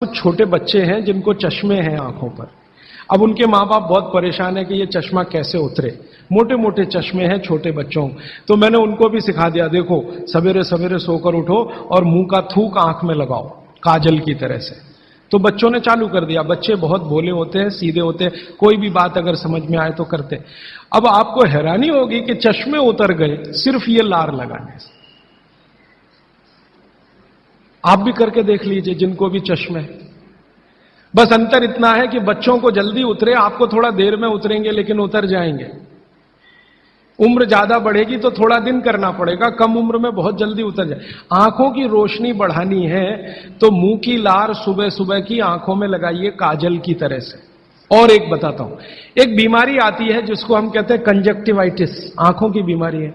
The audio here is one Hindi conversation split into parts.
कुछ छोटे बच्चे हैं जिनको चश्मे हैं आंखों पर। अब उनके माँ बाप बहुत परेशान है कि ये चश्मा कैसे उतरे। मोटे मोटे चश्मे हैं छोटे बच्चों। तो मैंने उनको भी सिखा दिया, देखो सवेरे सवेरे सोकर उठो और मुंह का थूक आंख में लगाओ काजल की तरह से। तो बच्चों ने चालू कर दिया। बच्चे बहुत भोले होते हैं, सीधे होते हैं, कोई भी बात अगर समझ में आए तो करते। अब आपको हैरानी होगी कि चश्मे उतर गए सिर्फ ये लार लगाने से। आप भी करके देख लीजिए जिनको भी चश्मे। बस अंतर इतना है कि बच्चों को जल्दी उतरे, आपको थोड़ा देर में उतरेंगे लेकिन उतर जाएंगे। उम्र ज्यादा बढ़ेगी तो थोड़ा दिन करना पड़ेगा, कम उम्र में बहुत जल्दी उतर जाए। आंखों की रोशनी बढ़ानी है तो मुंह की लार सुबह सुबह की आंखों में लगाइए काजल की तरह से। और एक बताता हूं, एक बीमारी आती है जिसको हम कहते हैं कंजक्टिवाइटिस, आंखों की बीमारी है।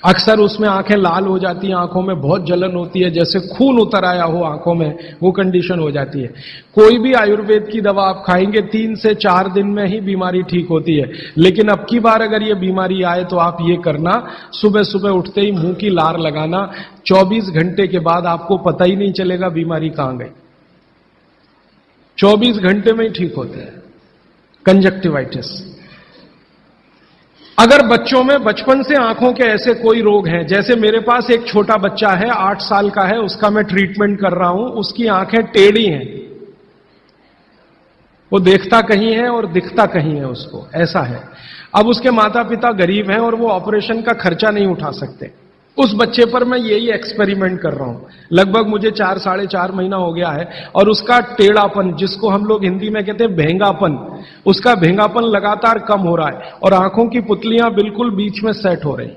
अक्सर उसमें आंखें लाल हो जाती हैं, आंखों में बहुत जलन होती है, जैसे खून उतर आया हो आंखों में, वो कंडीशन हो जाती है। कोई भी आयुर्वेद की दवा आप खाएंगे 3 से 4 दिन में ही बीमारी ठीक होती है। लेकिन अब की बार अगर ये बीमारी आए तो आप ये करना, सुबह सुबह उठते ही मुंह की लार लगाना। 24 घंटे के बाद आपको पता ही नहीं चलेगा बीमारी कहां गई। 24 घंटे में ही ठीक होते हैं कंजक्टिवाइटिस। अगर बच्चों में बचपन से आंखों के ऐसे कोई रोग हैं, जैसे मेरे पास एक छोटा बच्चा है 8 साल का है, उसका मैं ट्रीटमेंट कर रहा हूं, उसकी आंखें टेढ़ी हैं, वो देखता कहीं है और दिखता कहीं है, उसको ऐसा है। अब उसके माता पिता गरीब हैं और वो ऑपरेशन का खर्चा नहीं उठा सकते। उस बच्चे पर मैं यही एक्सपेरिमेंट कर रहा हूं। लगभग मुझे 4 साढ़े 4 महीना हो गया है और उसका टेढ़ापन, जिसको हम लोग हिंदी में कहते हैं भेंगापन, उसका भेंगापन लगातार कम हो रहा है और आंखों की पुतलियां बिल्कुल बीच में सेट हो रही।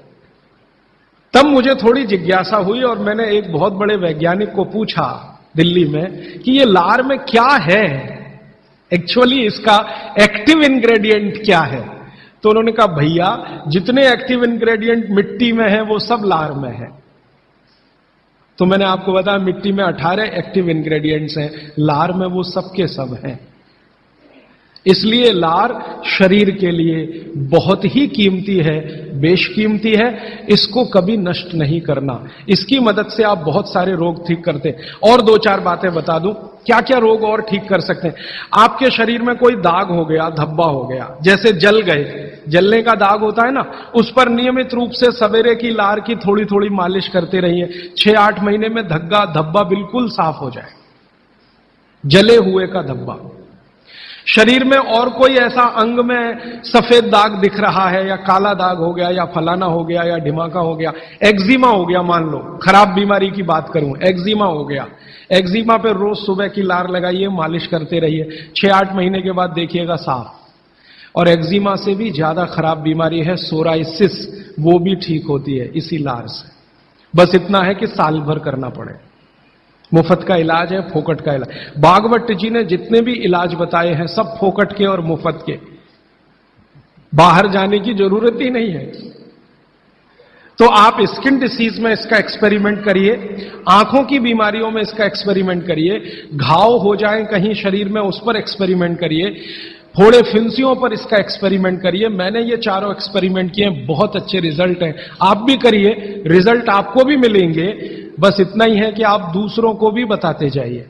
तब मुझे थोड़ी जिज्ञासा हुई और मैंने एक बहुत बड़े वैज्ञानिक को पूछा दिल्ली में कि ये लार में क्या है, एक्चुअली इसका एक्टिव इंग्रेडिएंट क्या है। तो उन्होंने कहा भैया जितने एक्टिव इंग्रेडिएंट मिट्टी में है वो सब लार में है। तो मैंने आपको बताया मिट्टी में 18 एक्टिव इंग्रेडिएंट्स हैं, लार में वो सब के सब हैं। इसलिए लार शरीर के लिए बहुत ही कीमती है, बेशकीमती है। इसको कभी नष्ट नहीं करना। इसकी मदद से आप बहुत सारे रोग ठीक करते हैं। और 2-4 बातें बता दूं क्या क्या रोग और ठीक कर सकते हैं। आपके शरीर में कोई दाग हो गया, धब्बा हो गया, जैसे जल गए, जलने का दाग होता है ना, उस पर नियमित रूप से सवेरे की लार की थोड़ी थोड़ी मालिश करते रहिए। 6-8 महीने में धब्बा बिल्कुल साफ हो जाए, जले हुए का धब्बा। शरीर में और कोई ऐसा अंग में सफेद दाग दिख रहा है या काला दाग हो गया या फलाना हो गया या ढिमाका हो गया, एक्जिमा हो गया, मान लो खराब बीमारी की बात करूं, एक्जिमा हो गया, एक्जिमा पे रोज सुबह की लार लगाइए, मालिश करते रहिए, 6-8 महीने के बाद देखिएगा साफ। और एक्जिमा से भी ज्यादा खराब बीमारी है सोराइसिस, वो भी ठीक होती है इसी लार से। बस इतना है कि साल भर करना पड़े। मुफ्त का इलाज है, फोकट का इलाज। भागवत जी ने जितने भी इलाज बताए हैं सब फोकट के और मुफ्त के, बाहर जाने की जरूरत ही नहीं है। तो आप स्किन डिसीज में इसका एक्सपेरिमेंट करिए, आंखों की बीमारियों में इसका एक्सपेरिमेंट करिए, घाव हो जाए कहीं शरीर में उस पर एक्सपेरिमेंट करिए, फोड़े फिंसियों पर इसका एक्सपेरिमेंट करिए। मैंने ये चारों एक्सपेरिमेंट किए, बहुत अच्छे रिजल्ट हैं। आप भी करिए, रिजल्ट आपको भी मिलेंगे। बस इतना ही है कि आप दूसरों को भी बताते जाइए।